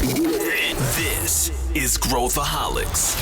This is Growthaholics.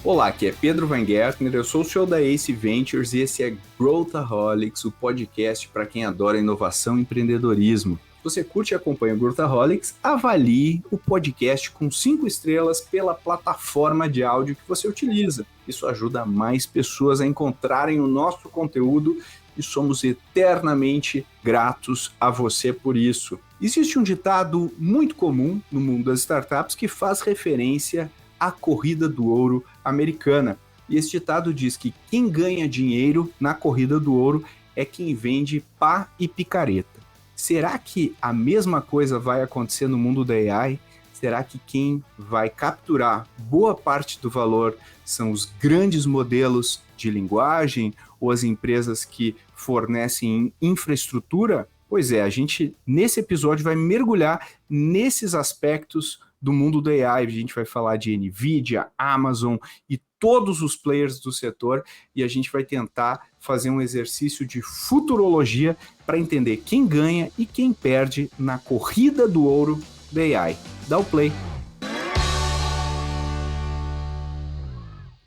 Olá, aqui é Pedro Van Gertner, eu sou o CEO da Ace Ventures e esse é Growthaholics, o podcast para quem adora inovação e empreendedorismo. Se você curte e acompanha o Growthaholics, avalie o podcast com 5 estrelas pela plataforma de áudio que você utiliza. Isso ajuda mais pessoas a encontrarem o nosso conteúdo e somos eternamente gratos a você por isso. Existe um ditado muito comum no mundo das startups que faz referência à corrida do ouro americana. E esse ditado diz que quem ganha dinheiro na corrida do ouro é quem vende pá e picareta. Será que a mesma coisa vai acontecer no mundo da AI? Será que quem vai capturar boa parte do valor são os grandes modelos de linguagem ou as empresas que fornecem infraestrutura? Pois é, a gente nesse episódio vai mergulhar nesses aspectos do mundo da AI. A gente vai falar de NVIDIA, Amazon e todos os players do setor e a gente vai tentar fazer um exercício de futurologia para entender quem ganha e quem perde na corrida do ouro da AI. Dá o play.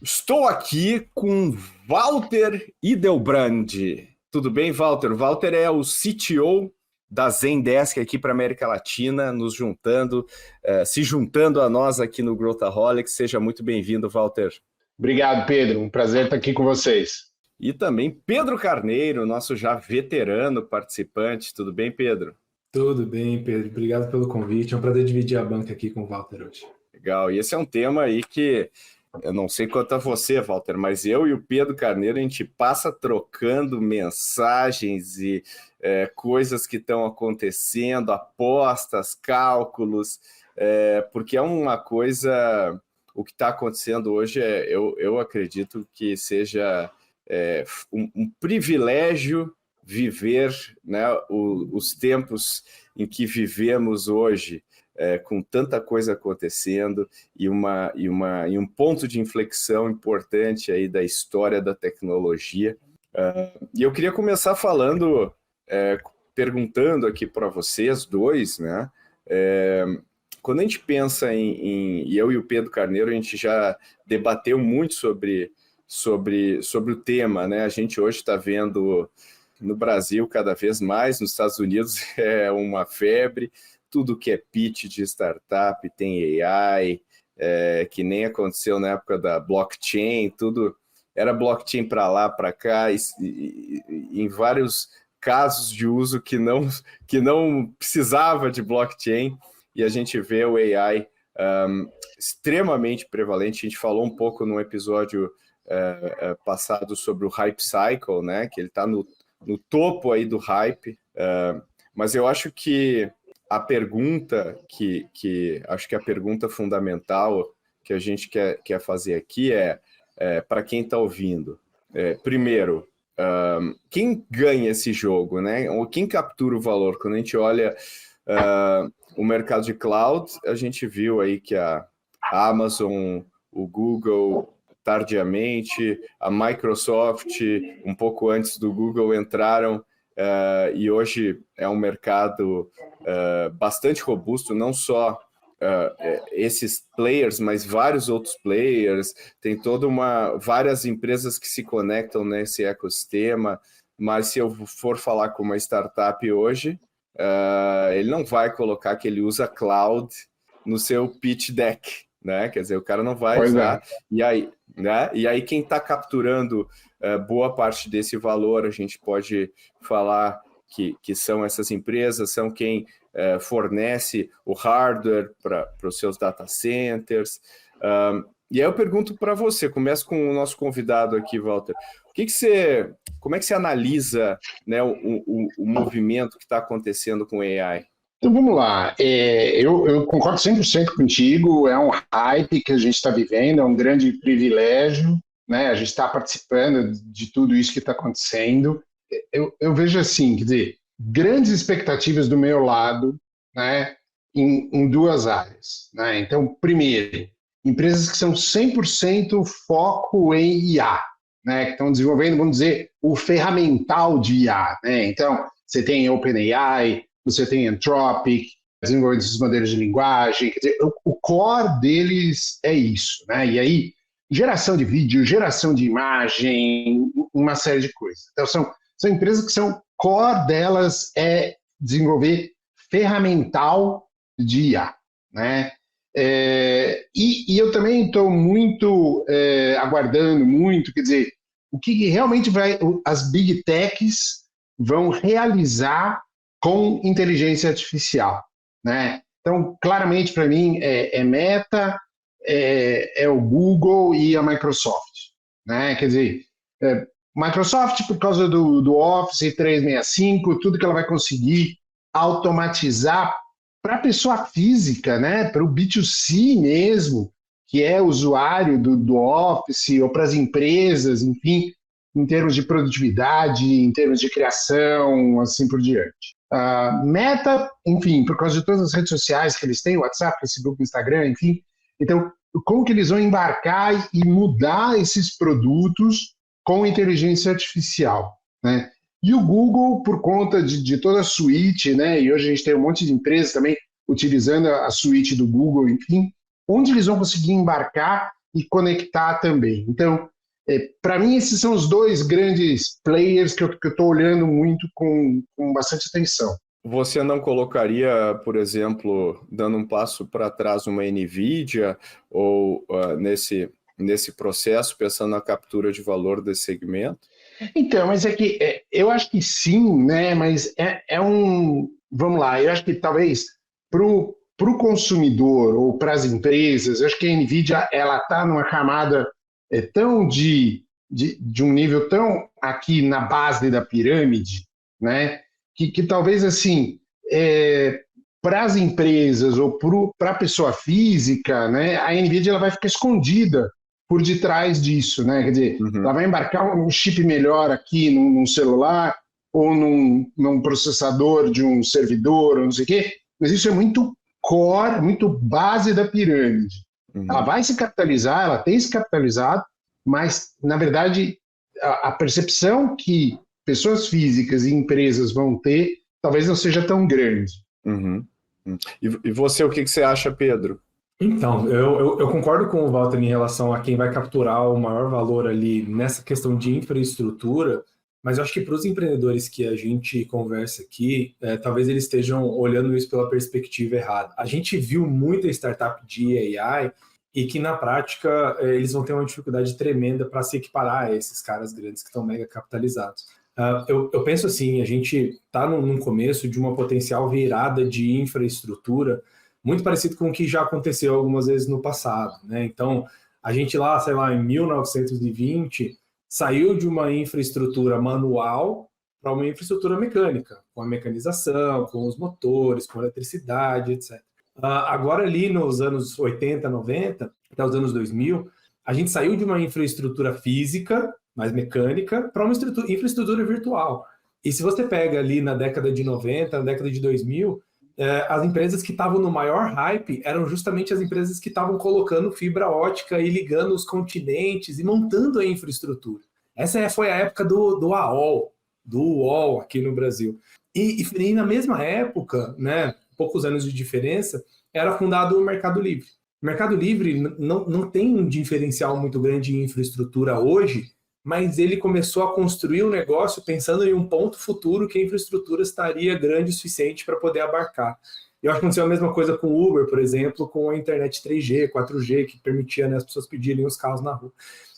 Estou aqui com Walter Hildebrandt. Tudo bem, Walter? O Walter é o CTO da Zendesk aqui para a América Latina, se juntando a nós aqui no Growthaholics. Seja muito bem-vindo, Walter. Obrigado, Pedro. Um prazer estar aqui com vocês. E também Pedro Carneiro, nosso já veterano participante. Tudo bem, Pedro? Tudo bem, Pedro. Obrigado pelo convite. É um prazer dividir a banca aqui com o Walter hoje. Legal. E esse é um tema aí que eu não sei quanto a você, Walter, mas eu e o Pedro Carneiro, a gente passa trocando mensagens e coisas que estão acontecendo, apostas, cálculos, porque é uma coisa... O que está acontecendo hoje, eu acredito que seja um privilégio viver, né, os tempos em que vivemos hoje, com tanta coisa acontecendo e um ponto de inflexão importante aí da história da tecnologia. E eu queria começar perguntando aqui para vocês dois, né? Quando a gente pensa e eu e o Pedro Carneiro, a gente já debateu muito sobre o tema, né? A gente hoje está vendo no Brasil cada vez mais, nos Estados Unidos é uma febre, tudo que é pitch de startup tem AI, que nem aconteceu na época da blockchain, tudo era blockchain para lá, para cá, e em vários casos de uso que não precisava de blockchain, e a gente vê o AI extremamente prevalente. A gente falou um pouco no episódio passado sobre o hype cycle, né? Que ele está no topo aí do hype, mas eu acho que a pergunta acho que a pergunta fundamental que a gente quer fazer aqui para quem está ouvindo. Primeiro, quem ganha esse jogo, né? Ou quem captura o valor? Quando a gente olha o mercado de cloud, a gente viu aí que a Amazon, o Google, tardiamente, a Microsoft, um pouco antes do Google, entraram e hoje é um mercado bastante robusto, não só esses players, mas vários outros players, tem várias empresas que se conectam nesse ecossistema, mas se eu for falar com uma startup hoje, ele não vai colocar que ele usa cloud no seu pitch deck, né? Quer dizer, o cara não vai usar. E aí quem está capturando boa parte desse valor, a gente pode falar que são essas empresas, são quem fornece o hardware para os seus data centers. E aí eu pergunto para você, começo com o nosso convidado aqui, Walter. Como é que você analisa, né, o movimento que está acontecendo com o AI? Então vamos lá, eu concordo 100% contigo, é um hype que a gente está vivendo, é um grande privilégio, né? A gente está participando de tudo isso que está acontecendo. Eu vejo assim, quer dizer, grandes expectativas do meu lado, né, em duas áreas, né? Então, primeiro, empresas que são 100% foco em IA, né, que estão desenvolvendo, vamos dizer, o ferramental de IA. Né? Então, você tem OpenAI, você tem Anthropic, desenvolvendo esses modelos de linguagem. Quer dizer, o core deles é isso. Né? E aí, geração de vídeo, geração de imagem, uma série de coisas. Então, são empresas que são core delas é desenvolver ferramental de IA. Né? E eu também estou muito aguardando muito, quer dizer, o que realmente as big techs vão realizar com inteligência artificial, né? Então, claramente para mim é Meta, é o Google e a Microsoft, né? Quer dizer, Microsoft por causa do Office 365, tudo que ela vai conseguir automatizar para a pessoa física, né, para o B2C mesmo, que é usuário do Office, ou para as empresas, enfim, em termos de produtividade, em termos de criação, assim por diante. Meta, enfim, por causa de todas as redes sociais que eles têm, WhatsApp, Facebook, Instagram, enfim. Então, como que eles vão embarcar e mudar esses produtos com inteligência artificial, né? E o Google, por conta de toda a suíte, né, e hoje a gente tem um monte de empresas também utilizando a suíte do Google, enfim, onde eles vão conseguir embarcar e conectar também. Então, para mim, esses são os dois grandes players que eu estou olhando muito com bastante atenção. Você não colocaria, por exemplo, dando um passo para trás, uma NVIDIA ou nesse processo, pensando na captura de valor desse segmento? Então, mas é que eu acho que sim, né? Mas vamos lá, eu acho que talvez para o consumidor ou para as empresas, eu acho que a NVIDIA ela está numa camada tão de um nível tão aqui na base da pirâmide, né? Que talvez assim para as empresas ou para a pessoa física, né? A NVIDIA ela vai ficar escondida por detrás disso, né? Quer dizer, ela vai embarcar um chip melhor aqui num celular ou num processador de um servidor, ou não sei o quê, mas isso é muito core, muito base da pirâmide. Ela vai se capitalizar, ela tem se capitalizado, mas, na verdade, a percepção que pessoas físicas e empresas vão ter talvez não seja tão grande. E você, o que você acha, Pedro? Então, eu concordo com o Walter em relação a quem vai capturar o maior valor ali nessa questão de infraestrutura, mas eu acho que para os empreendedores que a gente conversa aqui, talvez eles estejam olhando isso pela perspectiva errada. A gente viu muita startup de AI e que, na prática, eles vão ter uma dificuldade tremenda para se equiparar a esses caras grandes que estão mega capitalizados. Eu penso assim, a gente está num começo de uma potencial virada de infraestrutura muito parecido com o que já aconteceu algumas vezes no passado, né? Então, a gente lá, sei lá, em 1920, saiu de uma infraestrutura manual para uma infraestrutura mecânica, com a mecanização, com os motores, com a eletricidade, etc. Agora, ali nos anos 80, 90, até os anos 2000, a gente saiu de uma infraestrutura física, mais mecânica, para uma infraestrutura virtual. E se você pega ali na década de 90, na década de 2000, as empresas que estavam no maior hype eram justamente as empresas que estavam colocando fibra ótica e ligando os continentes e montando a infraestrutura. Essa foi a época do AOL, do UOL aqui no Brasil. E na mesma época, né, poucos anos de diferença, era fundado o Mercado Livre. O Mercado Livre não tem um diferencial muito grande em infraestrutura hoje, mas ele começou a construir um negócio pensando em um ponto futuro que a infraestrutura estaria grande o suficiente para poder abarcar. Eu acho que aconteceu a mesma coisa com o Uber, por exemplo, com a internet 3G, 4G, que permitia, né, as pessoas pedirem os carros na rua.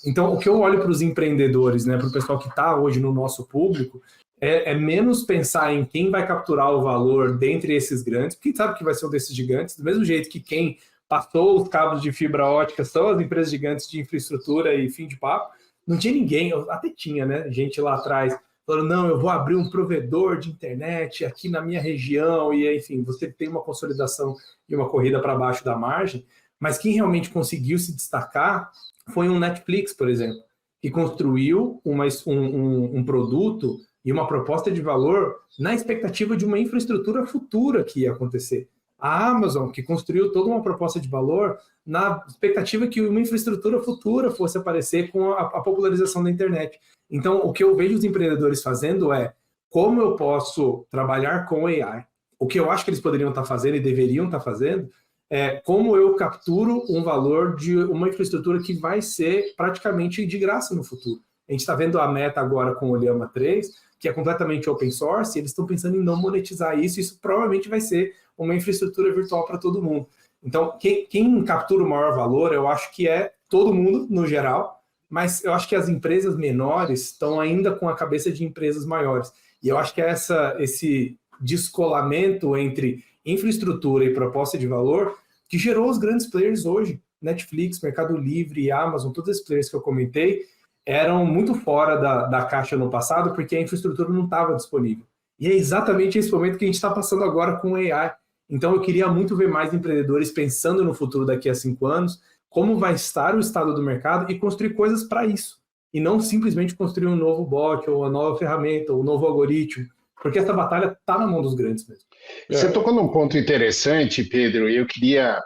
Então, o que eu olho para os empreendedores, né, para o pessoal que está hoje no nosso público, é menos pensar em quem vai capturar o valor dentre esses grandes, porque sabe que vai ser um desses gigantes, do mesmo jeito que quem passou os cabos de fibra ótica são as empresas gigantes de infraestrutura e fim de papo. Não tinha ninguém, até tinha, né? Gente lá atrás falando, não, eu vou abrir um provedor de internet aqui na minha região, e enfim, você tem uma consolidação e uma corrida para baixo da margem, mas quem realmente conseguiu se destacar foi um Netflix, por exemplo, que construiu um produto e uma proposta de valor na expectativa de uma infraestrutura futura que ia acontecer. A Amazon, que construiu toda uma proposta de valor na expectativa que uma infraestrutura futura fosse aparecer com a popularização da internet. Então, o que eu vejo os empreendedores fazendo é como eu posso trabalhar com AI. O que eu acho que eles poderiam estar fazendo e deveriam estar fazendo é como eu capturo um valor de uma infraestrutura que vai ser praticamente de graça no futuro. A gente está vendo a Meta agora com o Llama 3, que é completamente open source, e eles estão pensando em não monetizar isso, isso provavelmente vai ser uma infraestrutura virtual para todo mundo. Então, quem captura o maior valor, eu acho que é todo mundo, no geral, mas eu acho que as empresas menores estão ainda com a cabeça de empresas maiores. E eu acho que é esse descolamento entre infraestrutura e proposta de valor que gerou os grandes players hoje. Netflix, Mercado Livre, Amazon, todos esses players que eu comentei, eram muito fora da caixa no passado porque a infraestrutura não estava disponível. E é exatamente esse momento que a gente está passando agora com o AI. Então eu queria muito ver mais empreendedores pensando no futuro daqui a 5 anos, como vai estar o estado do mercado e construir coisas para isso. E não simplesmente construir um novo bot, ou uma nova ferramenta, ou um novo algoritmo, porque essa batalha está na mão dos grandes mesmo. Você tocou num ponto interessante, Pedro, e eu queria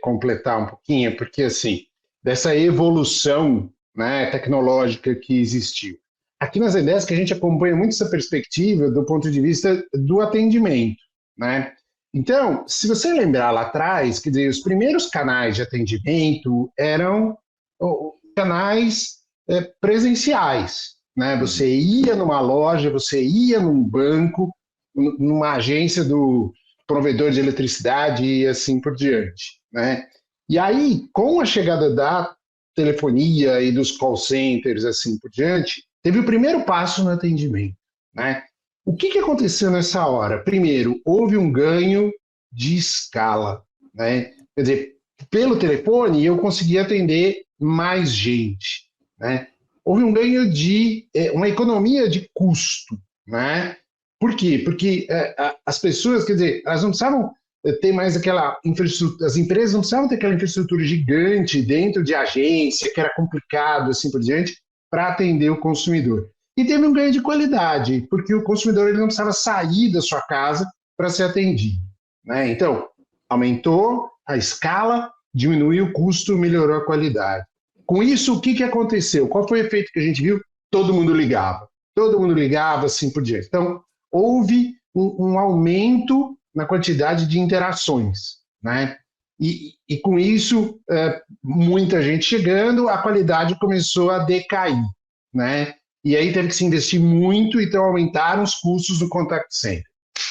completar um pouquinho, porque assim, dessa evolução, né, tecnológica que existiu. Aqui nas Zendesk a gente acompanha muito essa perspectiva do ponto de vista do atendimento, né? Então, se você lembrar lá atrás, quer dizer, os primeiros canais de atendimento eram canais presenciais, né? Você ia numa loja, você ia num banco, numa agência do provedor de eletricidade e assim por diante, né? E aí, com a chegada da telefonia e dos call centers, assim por diante, teve o primeiro passo no atendimento, né? O que aconteceu nessa hora? Primeiro, houve um ganho de escala, né? Quer dizer, pelo telefone eu conseguia atender mais gente, né? Houve um ganho de uma economia de custo, né? Por quê? Porque as pessoas, quer dizer, elas não precisavam ter mais aquela infraestrutura, as empresas não precisavam ter aquela infraestrutura gigante dentro de agência, que era complicado, assim por diante, para atender o consumidor. E teve um ganho de qualidade, porque o consumidor ele não precisava sair da sua casa para ser atendido, né? Então, aumentou a escala, diminuiu o custo, melhorou a qualidade. Com isso, o que aconteceu? Qual foi o efeito que a gente viu? Todo mundo ligava, assim por diante. Então, houve um aumento na quantidade de interações, né? E com isso, muita gente chegando, a qualidade começou a decair, né? E aí teve que se investir muito, então aumentaram os custos do contact center.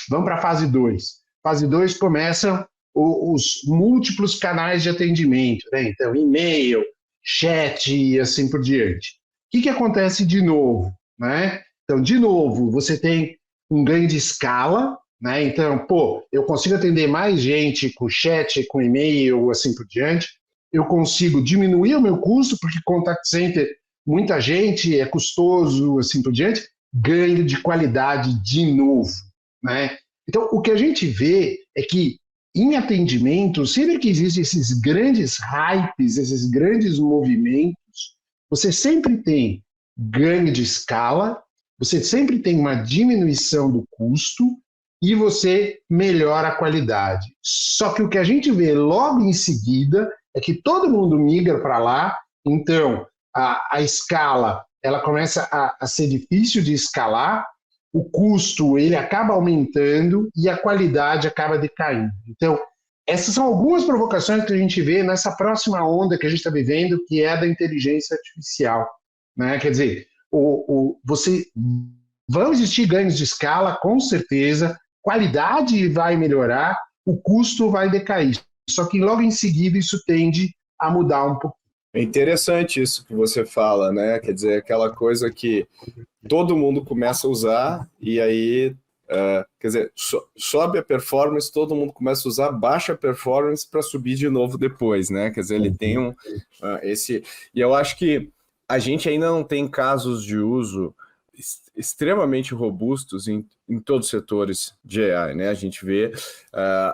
Vamos para a fase 2. Fase 2 começam os múltiplos canais de atendimento, né? Então, e-mail, chat e assim por diante. O que acontece de novo, né? Então, de novo, você tem um ganho de escala, né? Então, eu consigo atender mais gente com chat, com e-mail, assim por diante. Eu consigo diminuir o meu custo, porque contact center, muita gente, é custoso, assim por diante. Ganho de qualidade de novo, né? Então, o que a gente vê é que, em atendimento, sempre que existem esses grandes hypes, esses grandes movimentos, você sempre tem ganho de escala, você sempre tem uma diminuição do custo e você melhora a qualidade. Só que o que a gente vê logo em seguida é que todo mundo migra para lá, então a escala ela começa a ser difícil de escalar, o custo ele acaba aumentando e a qualidade acaba decaindo. Então, essas são algumas provocações que a gente vê nessa próxima onda que a gente está vivendo, que é a da inteligência artificial, né? Quer dizer, vão existir ganhos de escala, com certeza, qualidade vai melhorar, o custo vai decair. Só que logo em seguida isso tende a mudar um pouco. É interessante isso que você fala, né? Quer dizer, aquela coisa que todo mundo começa a usar e aí, quer dizer, sobe a performance, todo mundo começa a usar, baixa a performance para subir de novo depois, né? Quer dizer, ele tem esse... E eu acho que a gente ainda não tem casos de uso extremamente robustos em todos os setores de AI, né? A gente vê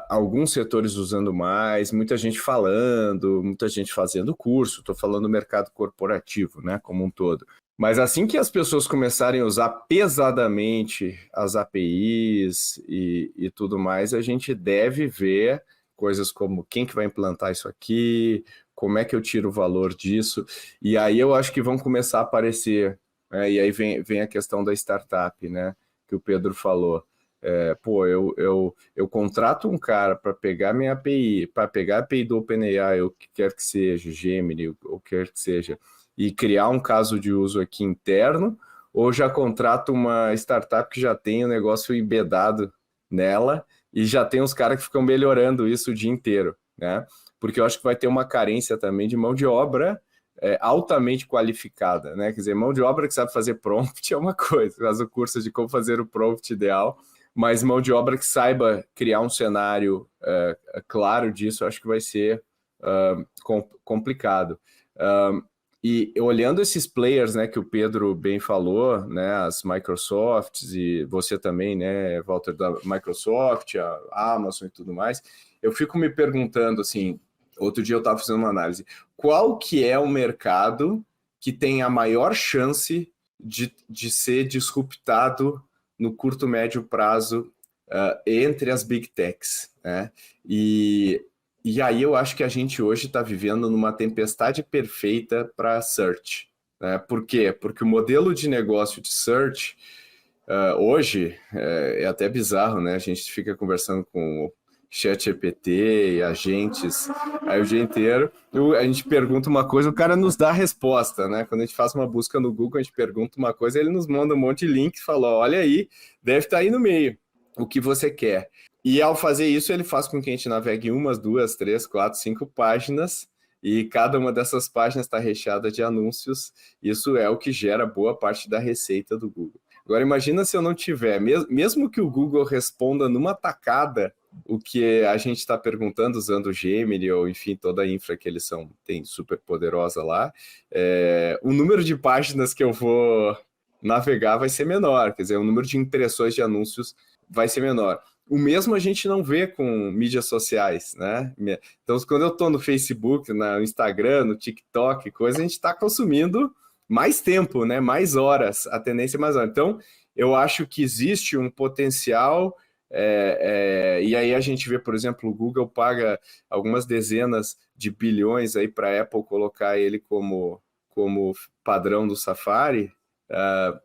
alguns setores usando mais, muita gente falando, muita gente fazendo curso, estou falando do mercado corporativo, né, como um todo. Mas assim que as pessoas começarem a usar pesadamente as APIs e tudo mais, a gente deve ver coisas como quem que vai implantar isso aqui, como é que eu tiro o valor disso, e aí eu acho que vão começar a aparecer, né? E aí vem a questão da startup, né, que o Pedro falou. Eu contrato um cara para pegar minha API, para pegar a API do OpenAI, ou o que quer que seja, Gemini, ou o que quer que seja, e criar um caso de uso aqui interno, ou já contrato uma startup que já tem o negócio embedado nela e já tem os caras que ficam melhorando isso o dia inteiro, né? Porque eu acho que vai ter uma carência também de mão de obra altamente qualificada, né? Quer dizer, mão de obra que sabe fazer prompt é uma coisa, faz o curso de como fazer o prompt ideal, mas mão de obra que saiba criar um cenário claro disso, eu acho que vai ser complicado. E olhando esses players, né, que o Pedro bem falou, né, as Microsofts e você também, né, Walter, da Microsoft, a Amazon e tudo mais, eu fico me perguntando, assim, outro dia eu estava fazendo uma análise, qual que é o mercado que tem a maior chance de ser disruptado no curto, médio prazo entre as Big Techs, né? E aí eu acho que a gente hoje está vivendo numa tempestade perfeita para search, né? Por quê? Porque o modelo de negócio de search hoje é até bizarro, né? A gente fica conversando com o ChatGPT e agentes aí o dia inteiro, a gente pergunta uma coisa, o cara nos dá a resposta, né? Quando a gente faz uma busca no Google, a gente pergunta uma coisa, ele nos manda um monte de link e fala, olha aí, deve estar aí no meio o que você quer. E ao fazer isso, ele faz com que a gente navegue 1, 2, 3, 4, 5 páginas, e cada uma dessas páginas está recheada de anúncios. Isso é o que gera boa parte da receita do Google. Agora, imagina se eu não tiver, mesmo que o Google responda numa tacada o que a gente está perguntando usando o Gemini, ou enfim, toda a infra que eles tem super poderosa lá, o número de páginas que eu vou navegar vai ser menor, quer dizer, o número de impressões de anúncios vai ser menor. O mesmo a gente não vê com mídias sociais, né? Então, quando eu estou no Facebook, no Instagram, no TikTok, coisa, a gente está consumindo mais tempo, né? Mais horas, a tendência é mais horas. Então, eu acho que existe um potencial, e aí a gente vê, por exemplo, o Google paga algumas dezenas de bilhões aí para a Apple colocar ele como padrão do Safari.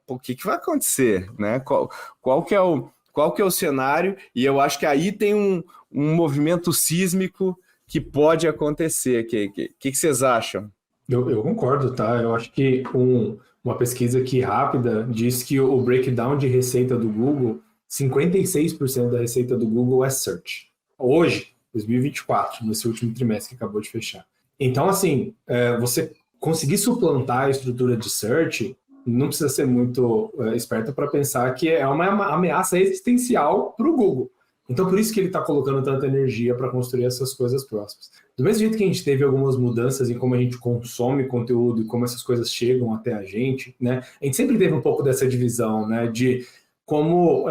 O que vai acontecer, né? Qual que é o cenário? E eu acho que aí tem um movimento sísmico que pode acontecer. Que vocês acham? Eu concordo, tá? Eu acho que uma pesquisa aqui rápida diz que o breakdown de receita do Google, 56% da receita do Google é search. Hoje, 2024, nesse último trimestre que acabou de fechar. Então, assim, você conseguir suplantar a estrutura de search, não precisa ser muito esperto para pensar que é uma ameaça existencial para o Google. Então, por isso que ele está colocando tanta energia para construir essas coisas próximas. Do mesmo jeito que a gente teve algumas mudanças em como a gente consome conteúdo e como essas coisas chegam até a gente, né? A gente sempre teve um pouco dessa divisão, né? De como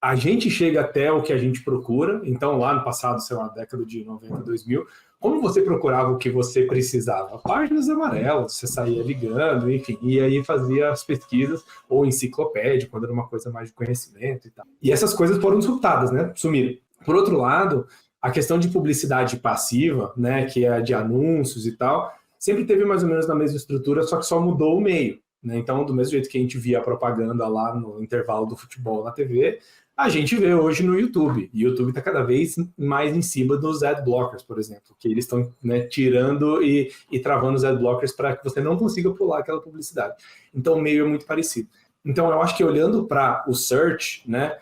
a gente chega até o que a gente procura. Então, lá no passado, sei lá, década de 90, 2000, como você procurava o que você precisava? Páginas amarelas, você saía ligando, enfim, e aí fazia as pesquisas, ou enciclopédia, quando era uma coisa mais de conhecimento e tal. E essas coisas foram disruptadas, né? Sumiram. Por outro lado, a questão de publicidade passiva, né, que é a de anúncios e tal, sempre teve mais ou menos na mesma estrutura, só que só mudou o meio, né? Então, do mesmo jeito que a gente via a propaganda lá no intervalo do futebol na TV, a gente vê hoje no YouTube. E o YouTube está cada vez mais em cima dos adblockers, por exemplo, que eles estão, né, tirando e travando os adblockers para que você não consiga pular aquela publicidade. Então, o meio é muito parecido. Então, eu acho que olhando para o search, né,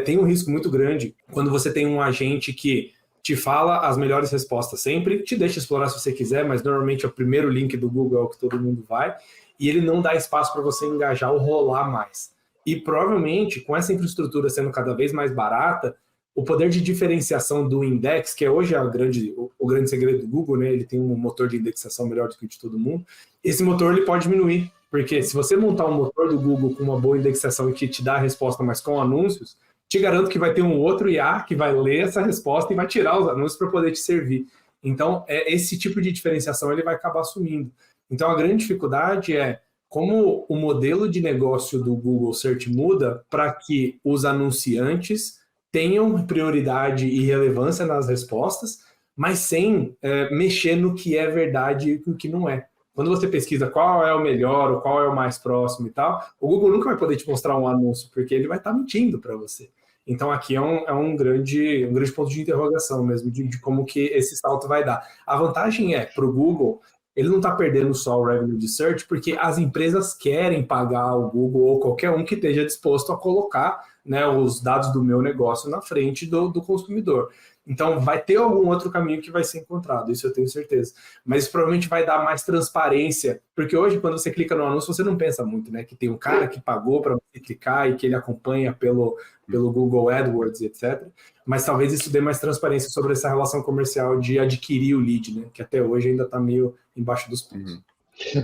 tem um risco muito grande quando você tem um agente que te fala as melhores respostas sempre, te deixa explorar se você quiser, mas normalmente o primeiro link do Google é o que todo mundo vai, e ele não dá espaço para você engajar ou rolar mais. E provavelmente, com essa infraestrutura sendo cada vez mais barata, o poder de diferenciação do index, que é hoje o grande segredo do Google, né? Ele tem um motor de indexação melhor do que o de todo mundo, esse motor ele pode diminuir, porque se você montar um motor do Google com uma boa indexação e que te dá a resposta, mas com anúncios, te garanto que vai ter um outro IA que vai ler essa resposta e vai tirar os anúncios para poder te servir. Então, esse tipo de diferenciação ele vai acabar sumindo. Então, a grande dificuldade é como o modelo de negócio do Google Search muda para que os anunciantes tenham prioridade e relevância nas respostas, mas sem mexer no que é verdade e o que não é. Quando você pesquisa qual é o melhor ou qual é o mais próximo e tal, o Google nunca vai poder te mostrar um anúncio, porque ele vai estar mentindo para você. Então aqui é um grande ponto de interrogação mesmo, de como que esse salto vai dar. A vantagem para o Google, ele não está perdendo só o revenue de search, porque as empresas querem pagar o Google ou qualquer um que esteja disposto a colocar, né, os dados do meu negócio na frente do consumidor. Então, vai ter algum outro caminho que vai ser encontrado, isso eu tenho certeza. Mas isso provavelmente vai dar mais transparência, porque hoje, quando você clica no anúncio, você não pensa muito, né? Que tem um cara que pagou para você clicar e que ele acompanha pelo Google AdWords, etc. Mas talvez isso dê mais transparência sobre essa relação comercial de adquirir o lead, né? Que até hoje ainda está meio embaixo dos panos.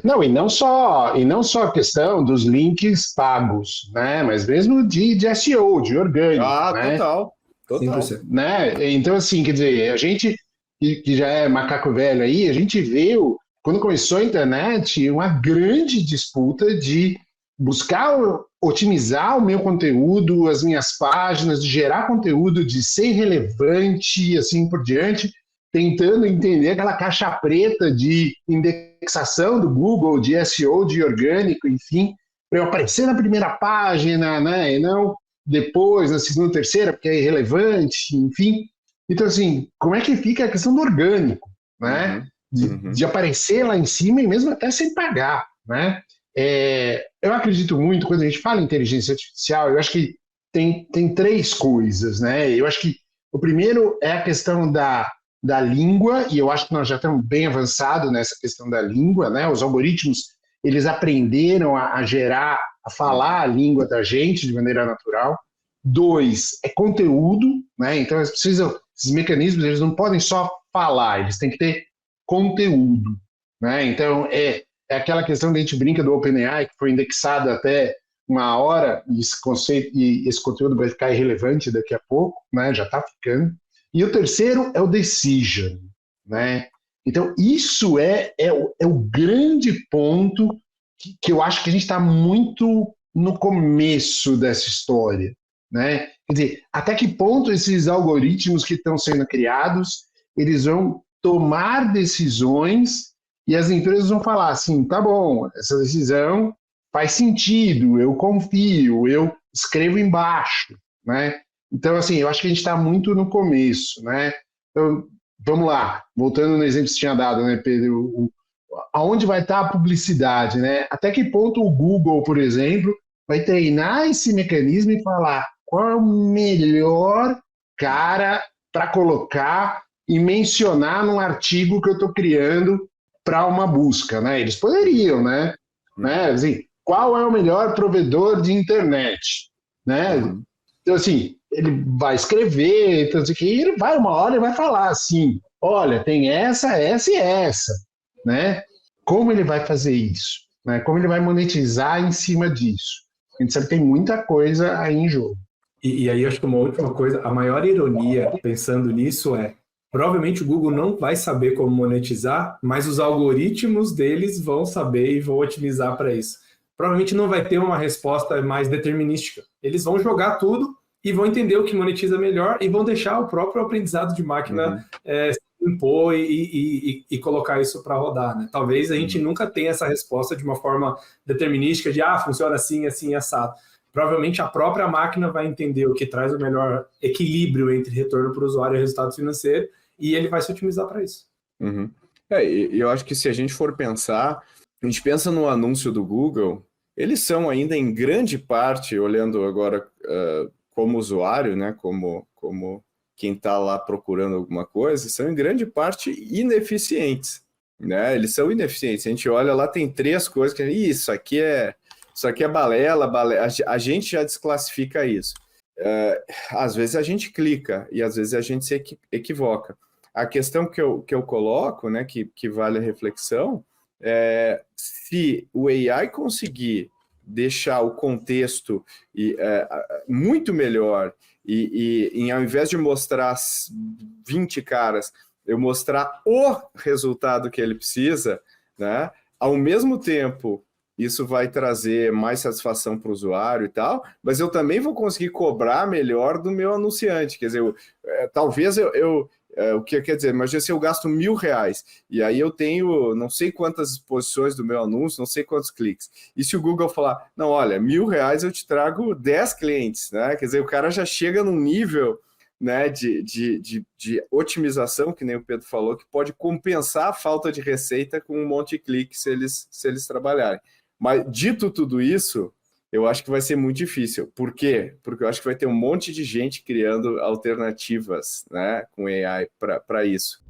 Não, e não só a questão dos links pagos, né? Mas mesmo de SEO, de orgânico. Né? Total. 100%. Né? Então, assim, quer dizer, a gente que já é macaco velho aí, a gente viu, quando começou a internet, uma grande disputa de buscar otimizar o meu conteúdo, as minhas páginas, de gerar conteúdo, de ser relevante, assim por diante, tentando entender aquela caixa preta de indexação do Google, de SEO, de orgânico, enfim, para eu aparecer na primeira página, né? E não depois, na segunda, terceira, porque é irrelevante, enfim. Então, assim, como é que fica a questão do orgânico, né? De aparecer lá em cima e mesmo até sem pagar, né? Eu acredito muito, quando a gente fala em inteligência artificial, eu acho que tem três coisas, né? Eu acho que o primeiro é a questão da língua, e eu acho que nós já estamos bem avançados nessa questão da língua, né? Os algoritmos, eles aprenderam a gerar, a falar a língua da gente de maneira natural. 2, é conteúdo, né? Então esses mecanismos, eles não podem só falar, eles têm que ter conteúdo, né? Então é aquela questão que a gente brinca do OpenAI, que foi indexado até uma hora, e esse conteúdo vai ficar irrelevante daqui a pouco, né? Já está ficando. E o terceiro é o decision, né? Então isso é o grande ponto que eu acho que a gente está muito no começo dessa história, né? Quer dizer, até que ponto esses algoritmos que estão sendo criados, eles vão tomar decisões e as empresas vão falar assim, tá bom, essa decisão faz sentido, eu confio, eu escrevo embaixo, né? Então, assim, eu acho que a gente está muito no começo, né? Então, vamos lá, voltando no exemplo que você tinha dado, né, Pedro? Aonde vai estar a publicidade, né? Até que ponto o Google, por exemplo, vai treinar esse mecanismo e falar qual é o melhor cara para colocar e mencionar num artigo que eu estou criando para uma busca, né? Eles poderiam, né? Assim, qual é o melhor provedor de internet, né? Então, assim, ele vai escrever, então, assim, e ele vai, uma hora, ele vai falar assim, olha, tem essa e essa, né? Como ele vai fazer isso? Né? Como ele vai monetizar em cima disso? A gente sabe que tem muita coisa aí em jogo. E aí, acho que uma última coisa, a maior ironia pensando nisso provavelmente o Google não vai saber como monetizar, mas os algoritmos deles vão saber e vão otimizar para isso. Provavelmente não vai ter uma resposta mais determinística. Eles vão jogar tudo e vão entender o que monetiza melhor e vão deixar o próprio aprendizado de máquina impor e colocar isso para rodar, né? Talvez a gente nunca tenha essa resposta de uma forma determinística de funciona assim, assim, assado. Provavelmente a própria máquina vai entender o que traz o melhor equilíbrio entre retorno para o usuário e resultado financeiro e ele vai se otimizar para isso. E eu acho que se a gente for pensar, a gente pensa no anúncio do Google, eles são ainda em grande parte, olhando agora como usuário, né, como quem está lá procurando alguma coisa, são em grande parte ineficientes, né? Eles são ineficientes. A gente olha lá, tem 3 coisas que isso aqui é balela. A gente já desclassifica isso. Às vezes a gente clica e às vezes a gente se equivoca. A questão que eu coloco, né, que vale a reflexão, se o AI conseguir deixar o contexto muito melhor e ao invés de mostrar 20 caras, eu mostrar o resultado que ele precisa, né, ao mesmo tempo isso vai trazer mais satisfação para o usuário e tal, mas eu também vou conseguir cobrar melhor do meu anunciante. Quer dizer, talvez o que quer dizer, imagina se eu gasto R$1.000 e aí eu tenho não sei quantas exposições do meu anúncio, não sei quantos cliques. E se o Google falar, não, olha, R$1.000 eu te trago 10 clientes, né? Quer dizer, o cara já chega num nível, né, de otimização, que nem o Pedro falou, que pode compensar a falta de receita com um monte de cliques se eles trabalharem. Mas, dito tudo isso, eu acho que vai ser muito difícil. Por quê? Porque eu acho que vai ter um monte de gente criando alternativas, né, com AI para isso.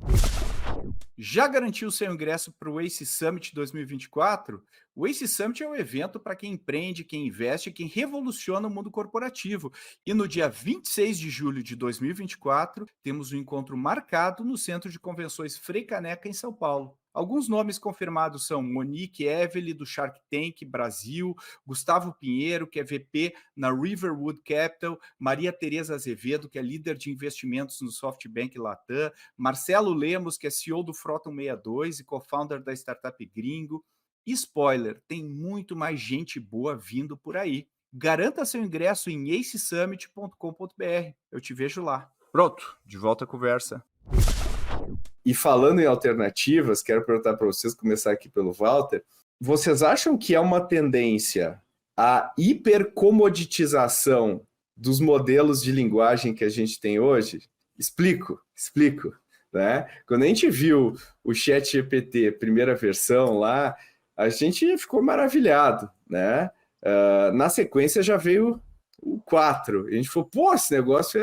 Já garantiu seu ingresso para o ACE Summit 2024? O ACE Summit é um evento para quem empreende, quem investe, quem revoluciona o mundo corporativo. E no dia 26 de julho de 2024, temos um encontro marcado no Centro de Convenções Frei Caneca, em São Paulo. Alguns nomes confirmados são Monique Evely, do Shark Tank Brasil, Gustavo Pinheiro, que é VP na Riverwood Capital, Maria Tereza Azevedo, que é líder de investimentos no SoftBank Latam, Marcelo Lemos, que é CEO do Frota 162 e co-founder da startup Gringo. E spoiler, tem muito mais gente boa vindo por aí. Garanta seu ingresso em acesummit.com.br. Eu te vejo lá. Pronto, de volta à conversa. E falando em alternativas, quero perguntar para vocês, começar aqui pelo Walter, vocês acham que é uma tendência à hipercomoditização dos modelos de linguagem que a gente tem hoje? Explico. Né? Quando a gente viu o ChatGPT, primeira versão lá, a gente ficou maravilhado, né? Na sequência já veio o 4. A gente falou, pô, esse negócio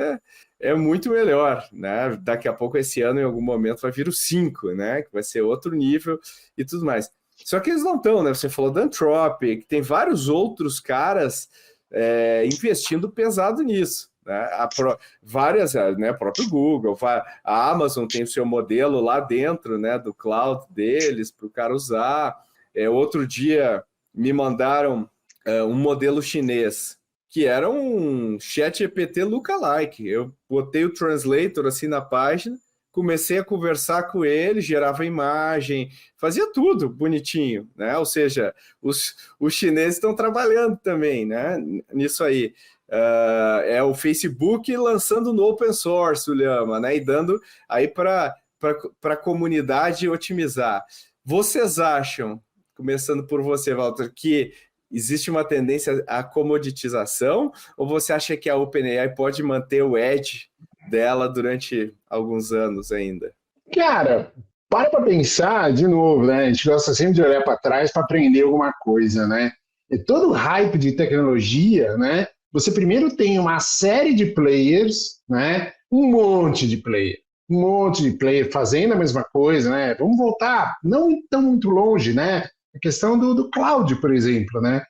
é muito melhor, né? Daqui a pouco, esse ano, em algum momento, vai vir o 5, né? Que vai ser outro nível e tudo mais. Só que eles não estão, né? Você falou da Anthropic, tem vários outros caras investindo pesado nisso. Né? Várias, né? O próprio Google, a Amazon tem o seu modelo lá dentro, né? Do cloud deles, para o cara usar. Outro dia me mandaram um modelo chinês, que era um ChatGPT lookalike. Eu botei o translator assim na página, comecei a conversar com ele, gerava imagem, fazia tudo bonitinho, né? Ou seja, os chineses estão trabalhando também, né? Nisso aí. É o Facebook lançando no open source, o Llama, né? E dando aí para a comunidade otimizar. Vocês acham, começando por você, Walter, que existe uma tendência à comoditização, ou você acha que a OpenAI pode manter o edge dela durante alguns anos ainda? Cara, para pensar, de novo, né? A gente gosta sempre de olhar para trás para aprender alguma coisa, né? E todo o hype de tecnologia, né? Você primeiro tem uma série de players, né? Um monte de player fazendo a mesma coisa, né? Vamos voltar, não tão muito longe, né? A questão do cloud, por exemplo, né?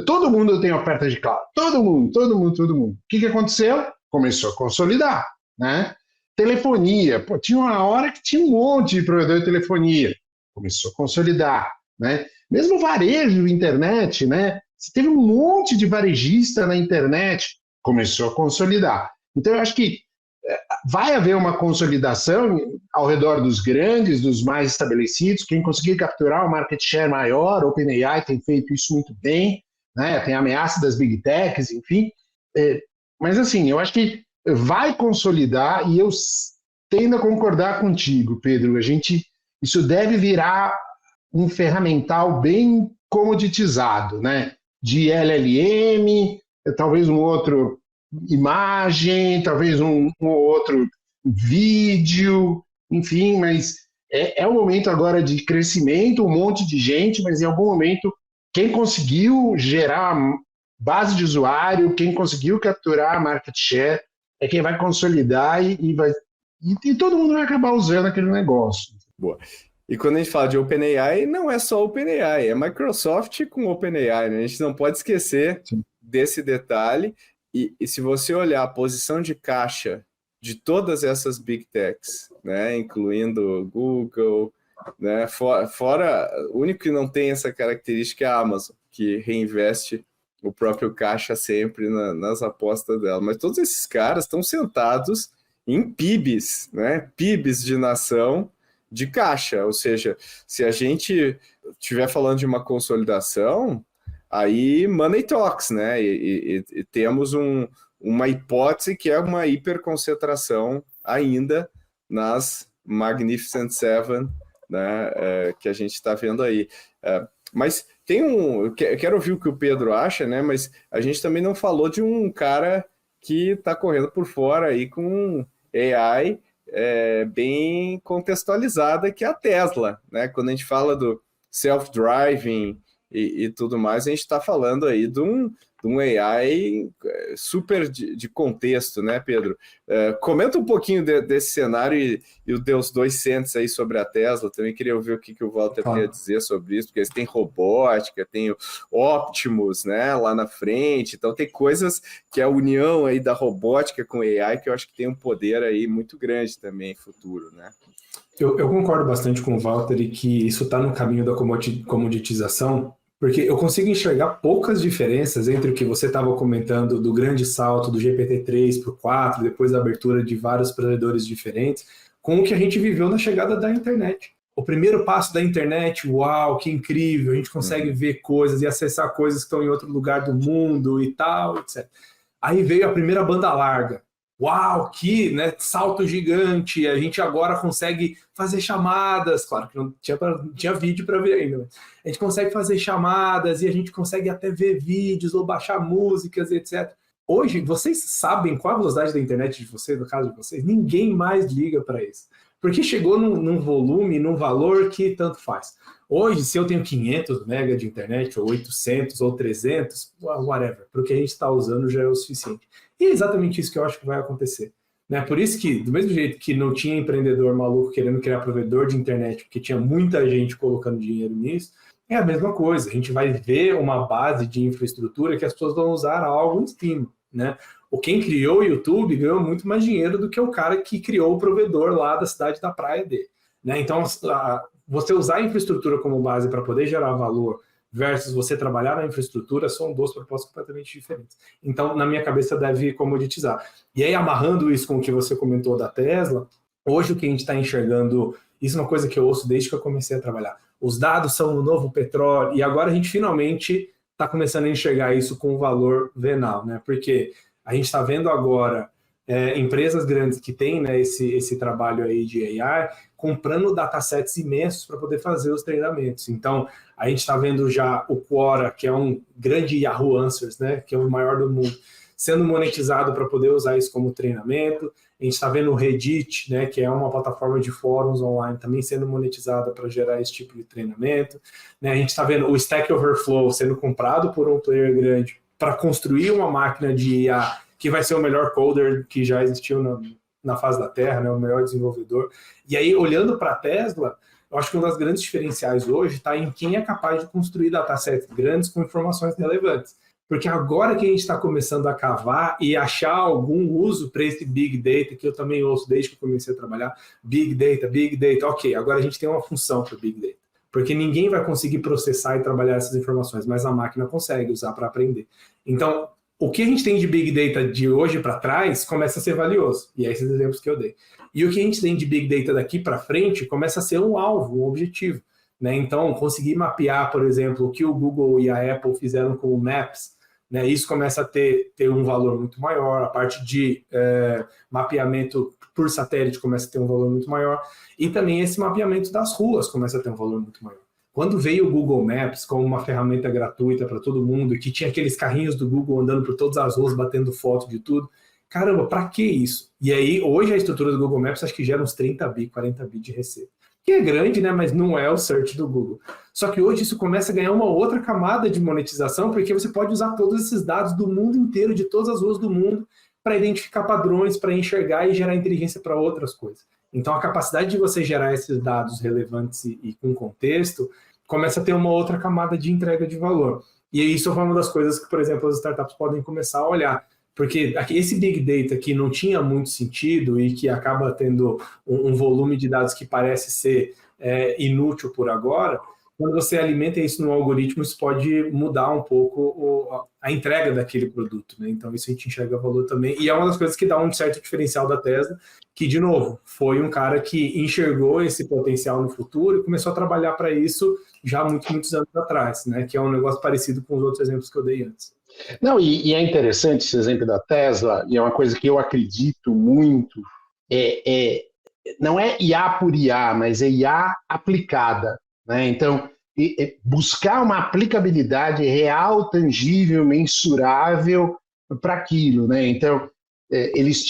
Todo mundo tem oferta de cloud. Todo mundo. O que aconteceu? Começou a consolidar, né? Telefonia. Pô, tinha uma hora que tinha um monte de provedor de telefonia. Começou a consolidar, né? Mesmo varejo, internet, né? Você teve um monte de varejista na internet. Começou a consolidar. Então, eu acho que vai haver uma consolidação ao redor dos grandes, dos mais estabelecidos. Quem conseguir capturar um market share maior, o OpenAI tem feito isso muito bem, né? Tem a ameaça das big techs, enfim. Mas, assim, eu acho que vai consolidar e eu tendo a concordar contigo, Pedro. Isso deve virar um ferramental bem comoditizado, né? De LLM, talvez um outro imagem, talvez um outro vídeo, enfim, mas é um momento agora de crescimento, um monte de gente, mas em algum momento quem conseguiu gerar base de usuário, quem conseguiu capturar market share, é quem vai consolidar e todo mundo vai acabar usando aquele negócio. Boa. E quando a gente fala de OpenAI, não é só OpenAI, é Microsoft com OpenAI, né? A gente não pode esquecer desse detalhe. E se você olhar a posição de caixa de todas essas big techs, né, incluindo Google, né, fora, o único que não tem essa característica é a Amazon, que reinveste o próprio caixa sempre nas apostas dela. Mas todos esses caras estão sentados em PIBs, né, PIBs de nação, de caixa, ou seja, se a gente estiver falando de uma consolidação, aí money talks, né? E temos uma hipótese que é uma hiperconcentração ainda nas Magnificent Seven, né? Que a gente está vendo aí. Mas tem eu quero ouvir o que o Pedro acha, né? Mas a gente também não falou de um cara que está correndo por fora aí com AI bem contextualizada, que é a Tesla, né? Quando a gente fala do self-driving e tudo mais, a gente está falando aí de um AI super de contexto, né, Pedro? Comenta um pouquinho desse cenário e o Deus 2 cents aí sobre a Tesla. Também queria ouvir o que o Walter tem a dizer sobre isso, porque eles têm robótica, tem o Optimus, né, lá na frente, então tem coisas que é a união aí da robótica com AI que eu acho que tem um poder aí muito grande também em futuro, né? Eu concordo bastante com o Walter e que isso está no caminho da comoditização, porque eu consigo enxergar poucas diferenças entre o que você estava comentando do grande salto do GPT-3 para o 4, depois da abertura de vários provedores diferentes, com o que a gente viveu na chegada da internet. O primeiro passo da internet, uau, que incrível, a gente consegue ver coisas e acessar coisas que estão em outro lugar do mundo e tal, etc. Aí veio a primeira banda larga. Uau, que salto gigante, a gente agora consegue fazer chamadas, claro que não tinha vídeo para ver ainda, mas a gente consegue fazer chamadas e a gente consegue até ver vídeos ou baixar músicas, etc. Hoje, vocês sabem qual a velocidade da internet de vocês, no caso de vocês? Ninguém mais liga para isso, porque chegou num volume, num valor que tanto faz. Hoje, se eu tenho 500 mega de internet, ou 800, ou 300, whatever, para o que a gente está usando já é o suficiente. E é exatamente isso que eu acho que vai acontecer. Né? Por isso que, do mesmo jeito que não tinha empreendedor maluco querendo criar provedor de internet, porque tinha muita gente colocando dinheiro nisso, é a mesma coisa. A gente vai ver uma base de infraestrutura que as pessoas vão usar algo em cima. Né? Quem criou o YouTube ganhou muito mais dinheiro do que o cara que criou o provedor lá da cidade da praia dele. Né? Então, você usar a infraestrutura como base para poder gerar valor versus você trabalhar na infraestrutura são duas propostas completamente diferentes. Então, na minha cabeça, deve comoditizar. E aí, amarrando isso com o que você comentou da Tesla, hoje o que a gente está enxergando, isso é uma coisa que eu ouço desde que eu comecei a trabalhar. Os dados são o novo petróleo, e agora a gente finalmente está começando a enxergar isso com o valor venal, né? Porque a gente está vendo agora empresas grandes que têm, né, esse trabalho aí de AI, comprando datasets imensos para poder fazer os treinamentos. Então, a gente está vendo já o Quora, que é um grande Yahoo Answers, né, que é o maior do mundo, sendo monetizado para poder usar isso como treinamento. A gente está vendo o Reddit, né, que é uma plataforma de fóruns online, também sendo monetizada para gerar esse tipo de treinamento. Né, a gente está vendo o Stack Overflow sendo comprado por um player grande para construir uma máquina de IA que vai ser o melhor coder que já existiu na face da Terra, né, o melhor desenvolvedor. E aí, olhando para a Tesla, eu acho que um dos grandes diferenciais hoje está em quem é capaz de construir datasets grandes com informações relevantes. Porque agora que a gente está começando a cavar e achar algum uso para esse Big Data, que eu também ouço desde que eu comecei a trabalhar, Big Data, ok, agora a gente tem uma função para o Big Data. Porque ninguém vai conseguir processar e trabalhar essas informações, mas a máquina consegue usar para aprender. Então, o que a gente tem de Big Data de hoje para trás começa a ser valioso, e é esses exemplos que eu dei. E o que a gente tem de Big Data daqui para frente começa a ser um alvo, um objetivo. Né? Então, conseguir mapear, por exemplo, o que o Google e a Apple fizeram com o Maps, né? Isso começa a ter um valor muito maior, a parte de mapeamento por satélite começa a ter um valor muito maior, e também esse mapeamento das ruas começa a ter um valor muito maior. Quando veio o Google Maps como uma ferramenta gratuita para todo mundo, que tinha aqueles carrinhos do Google andando por todas as ruas, batendo foto de tudo, caramba, para que isso? E aí, hoje a estrutura do Google Maps acho que gera uns 30 bi, 40 bi de receita. Que é grande, né? Mas não é o search do Google. Só que hoje isso começa a ganhar uma outra camada de monetização, porque você pode usar todos esses dados do mundo inteiro, de todas as ruas do mundo, para identificar padrões, para enxergar e gerar inteligência para outras coisas. Então, a capacidade de você gerar esses dados relevantes e com contexto começa a ter uma outra camada de entrega de valor. E isso é uma das coisas que, por exemplo, as startups podem começar a olhar. Porque esse Big Data que não tinha muito sentido e que acaba tendo um volume de dados que parece ser inútil por agora, quando você alimenta isso no algoritmo, isso pode mudar um pouco a entrega daquele produto, né? Então isso a gente enxerga valor também, e é uma das coisas que dá um certo diferencial da Tesla, que, de novo, foi um cara que enxergou esse potencial no futuro e começou a trabalhar para isso já há muitos anos atrás, né? Que é um negócio parecido com os outros exemplos que eu dei antes. Não, e é interessante esse exemplo da Tesla, e é uma coisa que eu acredito muito, não é IA por IA, mas é IA aplicada, né? Então, buscar uma aplicabilidade real, tangível, mensurável para aquilo, né? Então, eles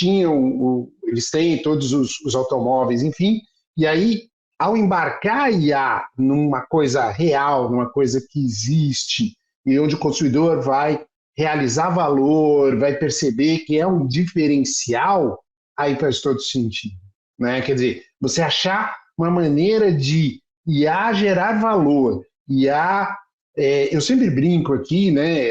têm todos os automóveis, enfim, e aí, ao embarcar a IA numa coisa real, numa coisa que existe, e onde o consumidor vai realizar valor, vai perceber que é um diferencial, aí faz todo sentido, né? Quer dizer, você achar uma maneira de IA gerar valor, eu sempre brinco aqui, né?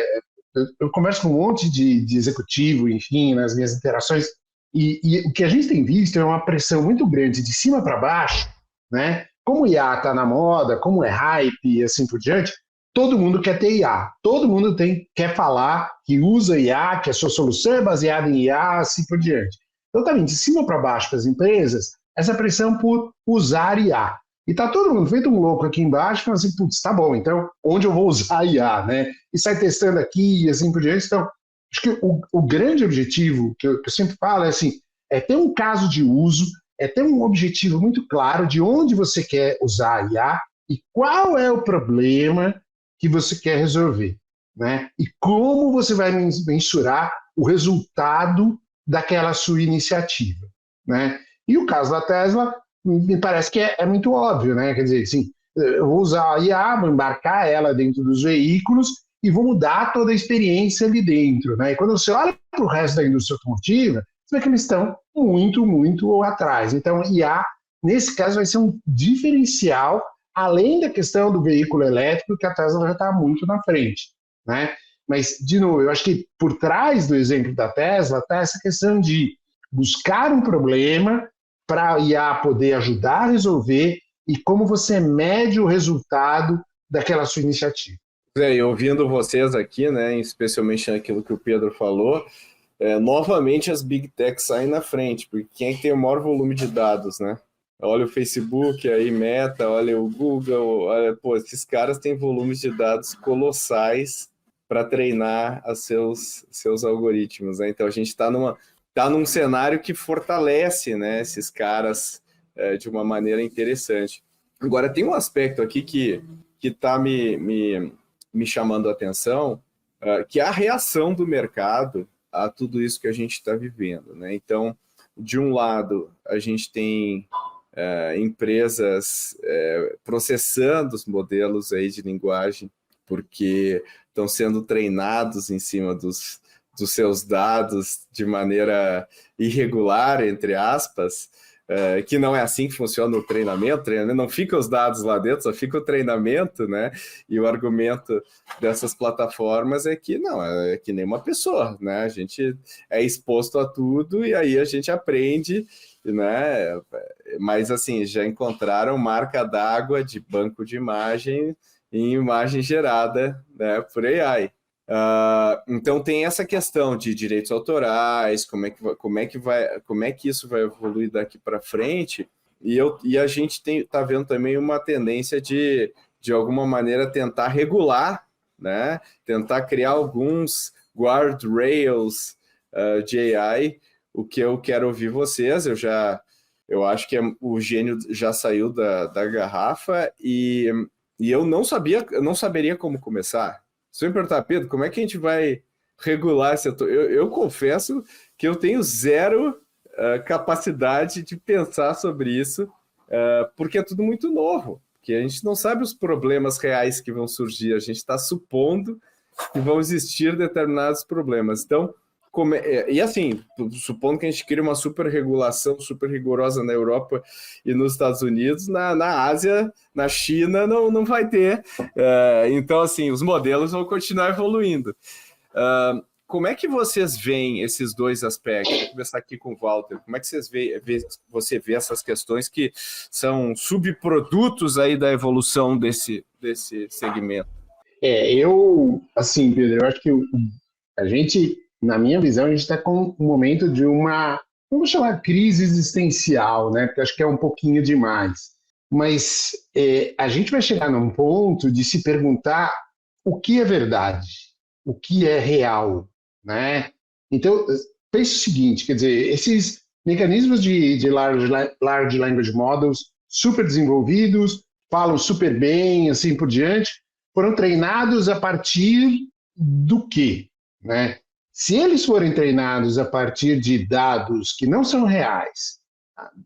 Eu converso com um monte de executivo, enfim, nas minhas interações, e o que a gente tem visto é uma pressão muito grande de cima para baixo, né? Como IA está na moda, como é hype e assim por diante, todo mundo quer ter IA, todo mundo quer falar que usa IA, que a sua solução é baseada em IA, assim por diante. Então, também, de cima para baixo para as empresas, essa pressão por usar IA. E está todo mundo feito um louco aqui embaixo, falando assim, putz, tá bom, então onde eu vou usar IA, né? E sai testando aqui e assim por diante. Então, acho que o grande objetivo, que eu sempre falo, é assim, é ter um caso de uso, é ter um objetivo muito claro de onde você quer usar a IA e qual é o problema que você quer resolver, né? E como você vai mensurar o resultado daquela sua iniciativa, né? E o caso da Tesla me parece que é muito óbvio, né? Quer dizer, assim, eu vou usar a IA, vou embarcar ela dentro dos veículos e vou mudar toda a experiência ali dentro, né? E quando você olha para o resto da indústria automotiva, você vê que eles estão muito, muito atrás. Então, IA, nesse caso, vai ser um diferencial, além da questão do veículo elétrico, que a Tesla já está muito na frente, né? Mas, de novo, eu acho que por trás do exemplo da Tesla está essa questão de buscar um problema para a IA poder ajudar a resolver e como você mede o resultado daquela sua iniciativa. E ouvindo vocês aqui, né, especialmente naquilo que o Pedro falou, novamente as Big Techs saem na frente, porque quem é que tem o maior volume de dados, né? Olha o Facebook, aí Meta, olha o Google, olha, pô, esses caras têm volumes de dados colossais para treinar seus algoritmos, né? Então a gente está num cenário que fortalece, né, esses caras de uma maneira interessante. Agora, tem um aspecto aqui que está me chamando a atenção, que é a reação do mercado a tudo isso que a gente está vivendo, né? Então, de um lado, a gente tem empresas processando os modelos aí de linguagem, porque estão sendo treinados em cima dos seus dados de maneira irregular, entre aspas, que não é assim que funciona o treinamento não fica os dados lá dentro, só fica o treinamento, né? E o argumento dessas plataformas é que não, é que nem uma pessoa, né? A gente é exposto a tudo e aí a gente aprende, né? Mas assim, já encontraram marca d'água de banco de imagem em imagem gerada, né, por AI. Então tem essa questão de direitos autorais, como é que isso vai evoluir daqui para frente, e a gente está vendo também uma tendência de alguma maneira tentar regular, né, tentar criar alguns guardrails de AI. O que eu quero ouvir vocês, eu acho que o gênio já saiu da garrafa e eu não saberia como começar. Se eu me perguntar, Pedro, como é que a gente vai regular esse setor? Eu confesso que eu tenho zero capacidade de pensar sobre isso, porque é tudo muito novo, porque a gente não sabe os problemas reais que vão surgir, a gente está supondo que vão existir determinados problemas. Então, e assim, supondo que a gente crie uma super regulação, super rigorosa na Europa e nos Estados Unidos, na Ásia, na China, não vai ter. Então, assim, os modelos vão continuar evoluindo. Como é que vocês veem esses dois aspectos? Vou começar aqui com o Walter. Como é que você vê essas questões que são subprodutos aí da evolução desse segmento? Assim, Pedro, eu acho que a gente, na minha visão, a gente está com um momento de uma, vamos chamar, crise existencial, né? Porque acho que é um pouquinho demais. Mas a gente vai chegar num ponto de se perguntar o que é verdade, o que é real, né? Então, pense o seguinte, quer dizer, esses mecanismos de large language models super desenvolvidos, falam super bem, assim por diante, foram treinados a partir do quê, né? Se eles forem treinados a partir de dados que não são reais,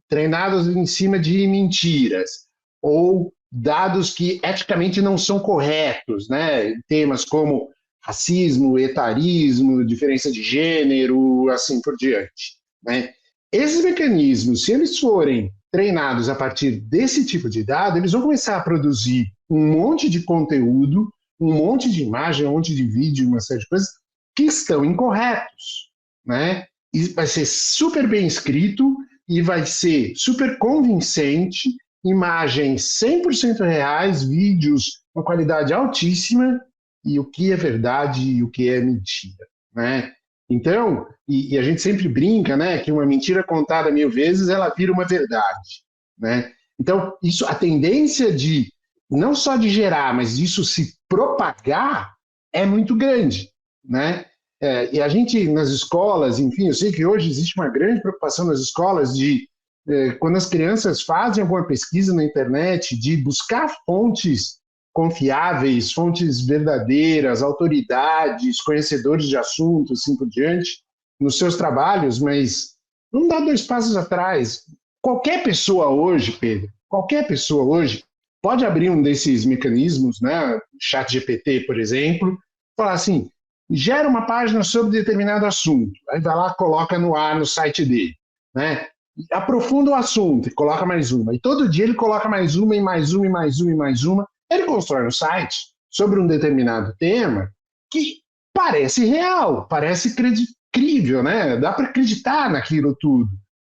treinados em cima de mentiras, ou dados que eticamente não são corretos, né? Temas como racismo, etarismo, diferença de gênero, assim por diante, né? Esses mecanismos, se eles forem treinados a partir desse tipo de dado, eles vão começar a produzir um monte de conteúdo, um monte de imagem, um monte de vídeo, uma série de coisas que estão incorretos, né? E vai ser super bem escrito e vai ser super convincente, imagens 100% reais, vídeos com qualidade altíssima, e o que é verdade e o que é mentira, né? Então, e a gente sempre brinca, né, que uma mentira contada 1000 vezes, ela vira uma verdade, né? Então, isso, a tendência de, não só de gerar, mas disso se propagar, é muito grande, né? E a gente, nas escolas, enfim, eu sei que hoje existe uma grande preocupação nas escolas de, quando as crianças fazem alguma pesquisa na internet, de buscar fontes confiáveis, fontes verdadeiras, autoridades, conhecedores de assuntos, assim por diante, nos seus trabalhos, mas não dá 2 passos atrás. Qualquer pessoa hoje, Pedro, qualquer pessoa hoje pode abrir um desses mecanismos, né, ChatGPT, por exemplo, falar assim, gera uma página sobre determinado assunto, aí vai lá, coloca no ar no site dele, né? Aprofunda o assunto e coloca mais uma, e todo dia ele coloca mais uma, e mais uma, e mais uma, e mais uma. Ele constrói um site sobre um determinado tema que parece real, parece crível, né? Dá para acreditar naquilo tudo.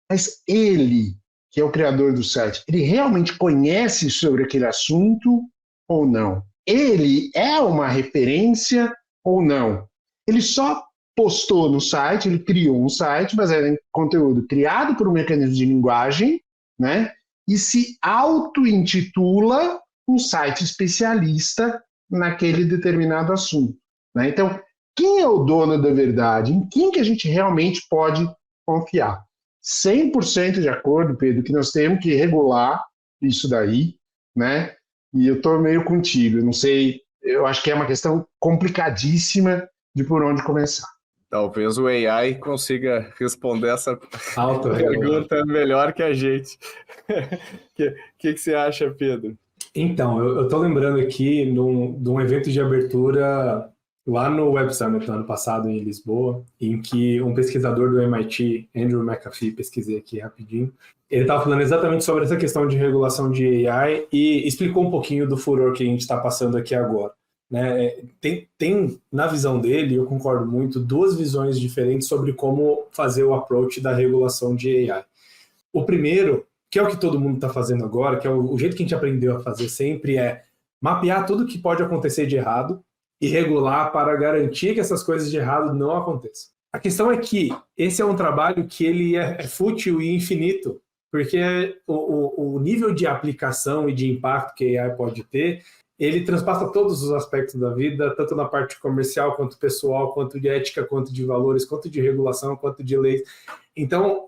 Mas ele, que é o criador do site, ele realmente conhece sobre aquele assunto ou não? Ele é uma referência ou não? Ele só postou no site, ele criou um site baseado em conteúdo criado por um mecanismo de linguagem, né? E se auto-intitula um site especialista naquele determinado assunto, né? Então, quem é o dono da verdade? Em quem que a gente realmente pode confiar? 100% de acordo, Pedro, que nós temos que regular isso daí, né? E eu estou meio contigo, eu não sei, eu acho que é uma questão complicadíssima de por onde começar. Talvez o AI consiga responder essa pergunta melhor que a gente. O que você acha, Pedro? Então, eu estou lembrando aqui de um evento de abertura lá no Web Summit no ano passado em Lisboa, em que um pesquisador do MIT, Andrew McAfee, pesquisei aqui rapidinho, ele estava falando exatamente sobre essa questão de regulação de AI e explicou um pouquinho do furor que a gente está passando aqui agora, né? Tem, na visão dele, eu concordo muito, 2 visões diferentes sobre como fazer o approach da regulação de AI. O primeiro, que é o que todo mundo está fazendo agora, que é o jeito que a gente aprendeu a fazer sempre, é mapear tudo que pode acontecer de errado e regular para garantir que essas coisas de errado não aconteçam. A questão é que esse é um trabalho que ele é fútil e infinito, porque o nível de aplicação e de impacto que a AI pode ter, ele transpassa todos os aspectos da vida, tanto na parte comercial, quanto pessoal, quanto de ética, quanto de valores, quanto de regulação, quanto de leis. Então,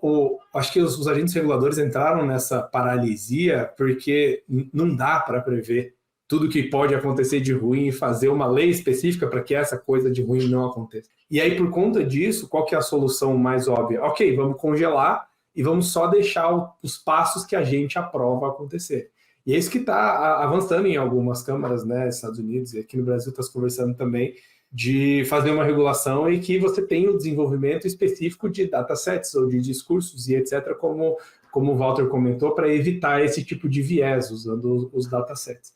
acho que os agentes reguladores entraram nessa paralisia porque não dá para prever tudo que pode acontecer de ruim e fazer uma lei específica para que essa coisa de ruim não aconteça. E aí, por conta disso, qual que é a solução mais óbvia? Ok, vamos congelar e vamos só deixar os passos que a gente aprova acontecer. E é isso que está avançando em algumas câmaras, né, Estados Unidos, e aqui no Brasil está se conversando também, de fazer uma regulação e que você tenha o desenvolvimento específico de datasets ou de discursos e etc., como o Walter comentou, para evitar esse tipo de viés usando os datasets.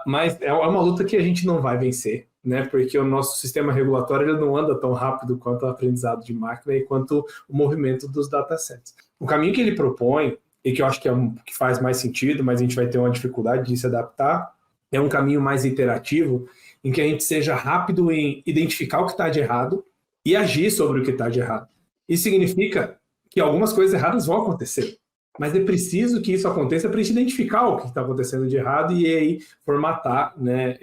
Mas é uma luta que a gente não vai vencer, né? Porque o nosso sistema regulatório ele não anda tão rápido quanto o aprendizado de máquina e quanto o movimento dos datasets. O caminho que ele propõe, e que eu acho que que faz mais sentido, mas a gente vai ter uma dificuldade de se adaptar, é um caminho mais iterativo, em que a gente seja rápido em identificar o que está de errado e agir sobre o que está de errado. Isso significa que algumas coisas erradas vão acontecer, mas é preciso que isso aconteça para a gente identificar o que está acontecendo de errado e aí formatar, né,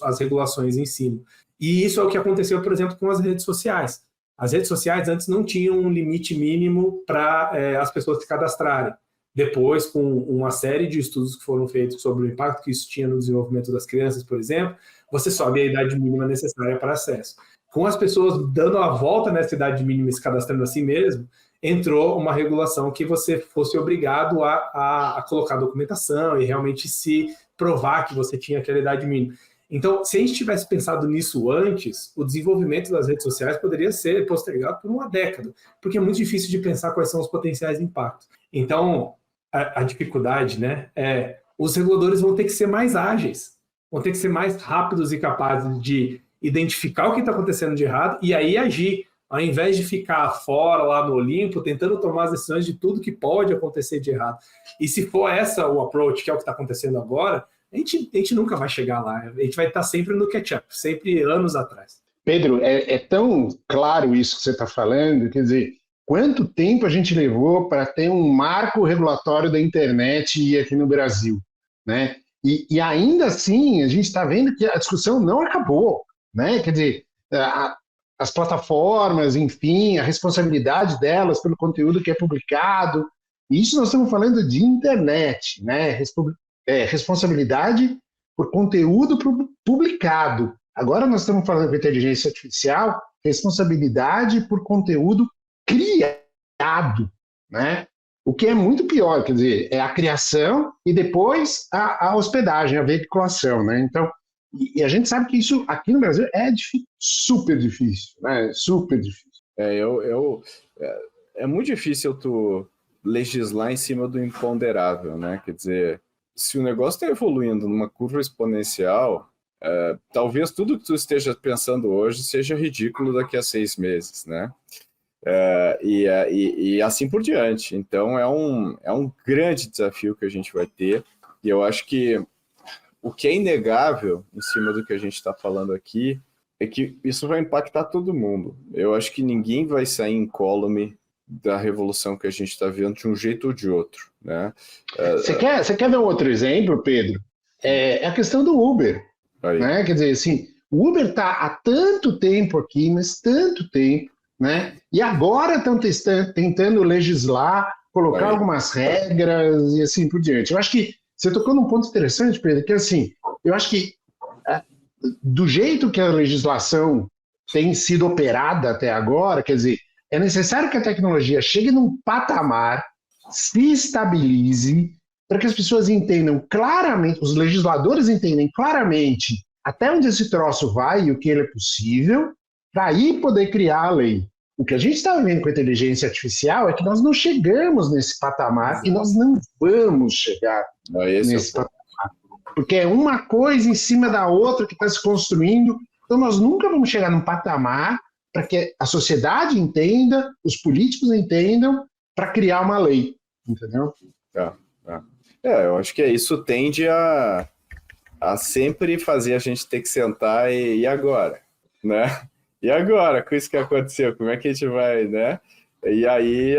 as regulações em cima. E isso é o que aconteceu, por exemplo, com as redes sociais. As redes sociais antes não tinham um limite mínimo para as pessoas se cadastrarem. Depois, com uma série de estudos que foram feitos sobre o impacto que isso tinha no desenvolvimento das crianças, por exemplo, você sobe a idade mínima necessária para acesso. Com as pessoas dando a volta nessa idade mínima e se cadastrando assim mesmo, entrou uma regulação que você fosse obrigado a colocar documentação e realmente se provar que você tinha aquela idade mínima. Então, se a gente tivesse pensado nisso antes, o desenvolvimento das redes sociais poderia ser postergado por uma década, porque é muito difícil de pensar quais são os potenciais impactos. Então, a dificuldade, né, os reguladores vão ter que ser mais ágeis, vão ter que ser mais rápidos e capazes de identificar o que está acontecendo de errado e aí agir, ao invés de ficar fora lá no Olimpo, tentando tomar as decisões de tudo que pode acontecer de errado. E se for o approach, que é o que está acontecendo agora, a gente nunca vai chegar lá. A gente vai estar sempre no catch-up, sempre anos atrás. Pedro, é tão claro isso que você está falando, quer dizer, quanto tempo a gente levou para ter um marco regulatório da internet aqui no Brasil, né? E ainda assim, a gente está vendo que a discussão não acabou, né? Quer dizer, as plataformas, enfim, a responsabilidade delas pelo conteúdo que é publicado, isso nós estamos falando de internet, né? Responsabilidade por conteúdo publicado. Agora nós estamos falando de inteligência artificial, responsabilidade por conteúdo criado, né? O que é muito pior, quer dizer, é a criação e depois a hospedagem, a veiculação, né? Então, e a gente sabe que isso aqui no Brasil é super difícil, né? Super difícil. É muito difícil tu legislar em cima do imponderável, né? Quer dizer, se o negócio está evoluindo numa curva exponencial, talvez tudo que tu esteja pensando hoje seja ridículo daqui a 6 meses, né? E assim por diante. Então é um grande desafio que a gente vai ter, e eu acho que o que é inegável em cima do que a gente está falando aqui é que isso vai impactar todo mundo. Eu acho que ninguém vai sair incólume da revolução que a gente está vendo de um jeito ou de outro, né? Você quer ver um outro exemplo, Pedro? É a questão do Uber, né? Quer dizer, assim, o Uber está há tanto tempo aqui, mas tanto tempo, né? E agora estão tentando legislar, colocar algumas regras e assim por diante. Eu acho que você tocou num ponto interessante, Pedro, que assim, eu acho que do jeito que a legislação tem sido operada até agora, quer dizer, é necessário que a tecnologia chegue num patamar, se estabilize, para que as pessoas entendam claramente, os legisladores entendem claramente até onde esse troço vai e o que ele é possível, para aí poder criar a lei. O que a gente está vendo com a inteligência artificial é que nós não chegamos nesse patamar e nós não vamos chegar nesse patamar. Porque é uma coisa em cima da outra que está se construindo, então nós nunca vamos chegar num patamar para que a sociedade entenda, os políticos entendam, para criar uma lei, entendeu? Eu acho que isso tende a sempre fazer a gente ter que sentar e agora, né? E agora, com isso que aconteceu, como é que a gente vai, né? E aí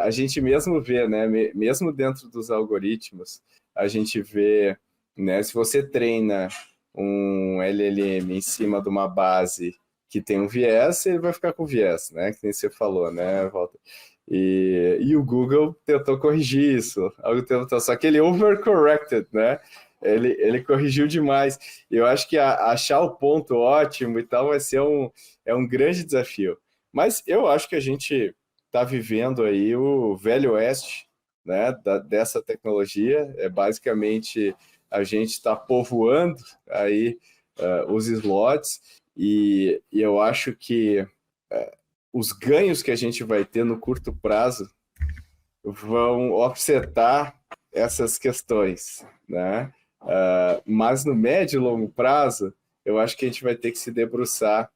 a gente mesmo vê, né? Mesmo dentro dos algoritmos, a gente vê, né? Se você treina um LLM em cima de uma base que tem um viés, ele vai ficar com viés, né? Que nem você falou, né, Walter? E o Google tentou corrigir isso, só que ele overcorrected, né? Ele corrigiu demais. Eu acho que achar o ponto ótimo e tal vai ser um grande desafio. Mas eu acho que a gente está vivendo aí o velho oeste, né, dessa tecnologia. Basicamente, a gente está povoando aí os slots, e eu acho que os ganhos que a gente vai ter no curto prazo vão offsetar essas questões, né? Mas no médio e longo prazo, eu acho que a gente vai ter que se debruçar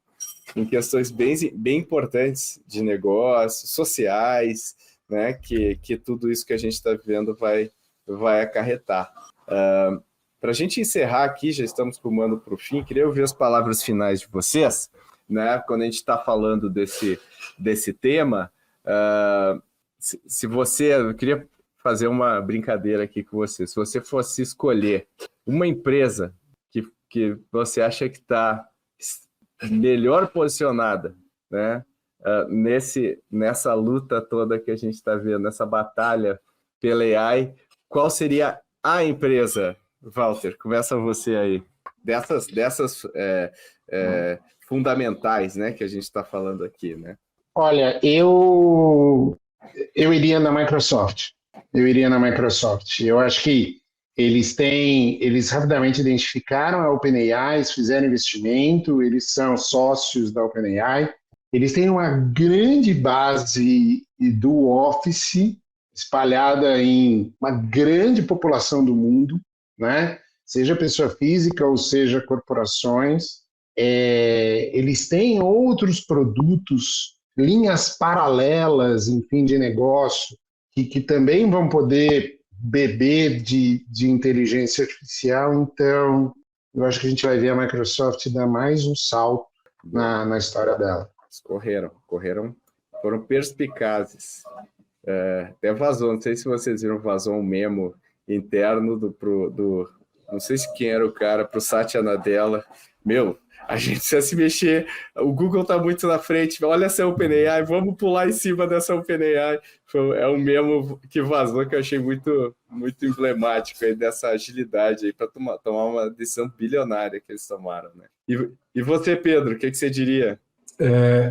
em questões bem importantes de negócios, sociais, né, que tudo isso que a gente está vivendo vai acarretar. Para a gente encerrar aqui, já estamos rumando para o fim, queria ouvir as palavras finais de vocês, né, quando a gente está falando desse tema. Se você... Eu queria fazer uma brincadeira aqui com você. Se você fosse escolher uma empresa que você acha que está melhor posicionada, né, nessa luta toda que a gente está vendo, nessa batalha pela AI, qual seria a empresa, Walter? Começa você aí. Dessas fundamentais, né, que a gente está falando aqui, né? Olha, eu iria na Microsoft. Eu acho que eles rapidamente identificaram a OpenAI, fizeram investimento, eles são sócios da OpenAI, eles têm uma grande base do Office espalhada em uma grande população do mundo, né? Seja pessoa física ou seja corporações. Eles têm outros produtos, linhas paralelas, enfim, de negócio, que também vão poder beber de inteligência artificial. Então, eu acho que a gente vai ver a Microsoft dar mais um salto na história dela. Foram perspicazes. Até vazou, não sei se vocês viram, vazou um memo interno do não sei se quem era o cara, para o Satya Nadella. Meu, a gente precisa se mexer, o Google está muito na frente, olha essa OpenAI, vamos pular em cima dessa OpenAI. É um memo que vazou que eu achei muito, muito emblemático aí dessa agilidade aí para tomar uma decisão bilionária que eles tomaram, né? E você, Pedro, o que você diria?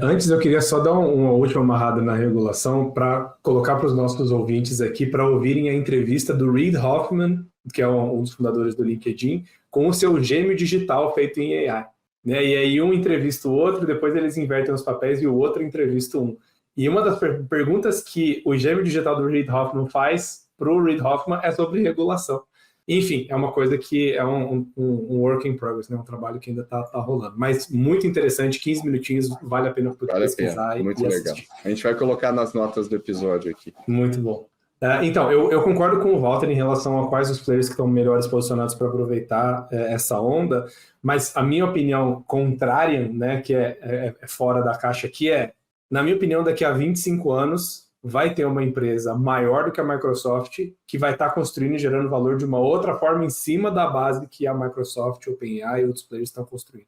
Antes eu queria só dar uma última amarrada na regulação para colocar para os nossos ouvintes aqui para ouvirem a entrevista do Reid Hoffman, que é um dos fundadores do LinkedIn, com o seu gêmeo digital feito em AI. Né? E aí um entrevista o outro, depois eles invertem os papéis e o outro entrevista um. E uma das perguntas que o gêmeo digital do Reid Hoffman faz para o Reid Hoffman é sobre regulação. Enfim, é uma coisa que é um work in progress, né? Um trabalho que ainda está rolando. Mas muito interessante, 15 minutinhos, vale a pena pesquisar. Muito legal. A gente vai colocar nas notas do episódio aqui. Muito bom. Então, eu concordo com o Walter em relação a quais os players que estão melhores posicionados para aproveitar essa onda, mas a minha opinião contrária, né, que é fora da caixa aqui, na minha opinião, daqui a 25 anos vai ter uma empresa maior do que a Microsoft que vai estar construindo e gerando valor de uma outra forma em cima da base que a Microsoft, OpenAI e outros players estão construindo.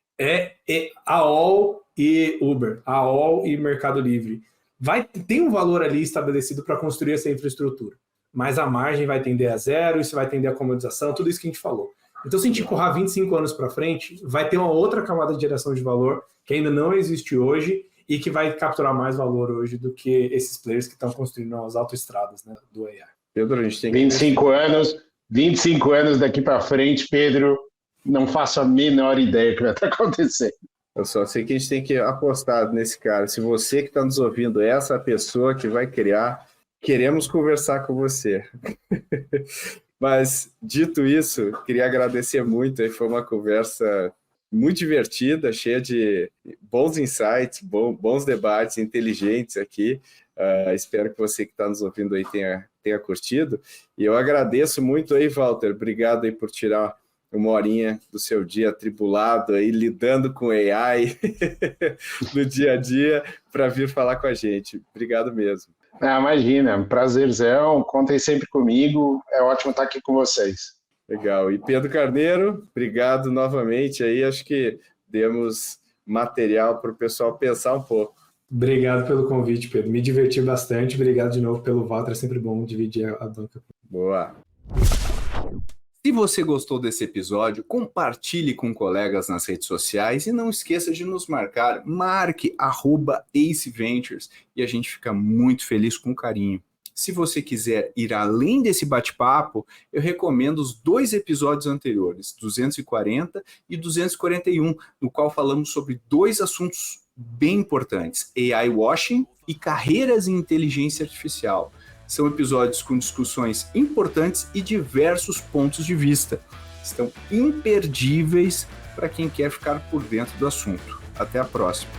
A AOL e Uber, a AOL e Mercado Livre. Tem um valor ali estabelecido para construir essa infraestrutura, mas a margem vai tender a zero, isso vai tender a comodização, tudo isso que a gente falou. Então, se a gente empurrar 25 anos para frente, vai ter uma outra camada de geração de valor que ainda não existe hoje e que vai capturar mais valor hoje do que esses players que estão construindo as autoestradas, né, do AI. Pedro, a gente tem 25 anos daqui para frente, Pedro, não faço a menor ideia do que vai estar acontecendo. Eu só sei que a gente tem que apostar nesse cara. Se você que está nos ouvindo é essa pessoa que vai criar, queremos conversar com você. Mas, dito isso, queria agradecer muito. Foi uma conversa muito divertida, cheia de bons insights, bons debates inteligentes aqui. Espero que você que está nos ouvindo aí tenha curtido. E eu agradeço muito aí, Walter. Obrigado aí por tirar uma horinha do seu dia atribulado aí, lidando com AI no dia a dia, para vir falar com a gente. Obrigado mesmo. Imagina, prazerzão, contem sempre comigo, é ótimo estar aqui com vocês. Legal. E Pedro Carneiro, obrigado novamente aí, acho que demos material para o pessoal pensar um pouco. Obrigado pelo convite, Pedro. Me diverti bastante. Obrigado de novo pelo Walter, é sempre bom dividir a banca. Boa. Se você gostou desse episódio, compartilhe com colegas nas redes sociais e não esqueça de nos marcar, marque @Ace Ventures e a gente fica muito feliz com carinho. Se você quiser ir além desse bate-papo, eu recomendo os 2 episódios anteriores, 240 e 241, no qual falamos sobre 2 assuntos bem importantes, AI washing e carreiras em inteligência artificial. São episódios com discussões importantes e diversos pontos de vista. estão imperdíveis para quem quer ficar por dentro do assunto. Até a próxima.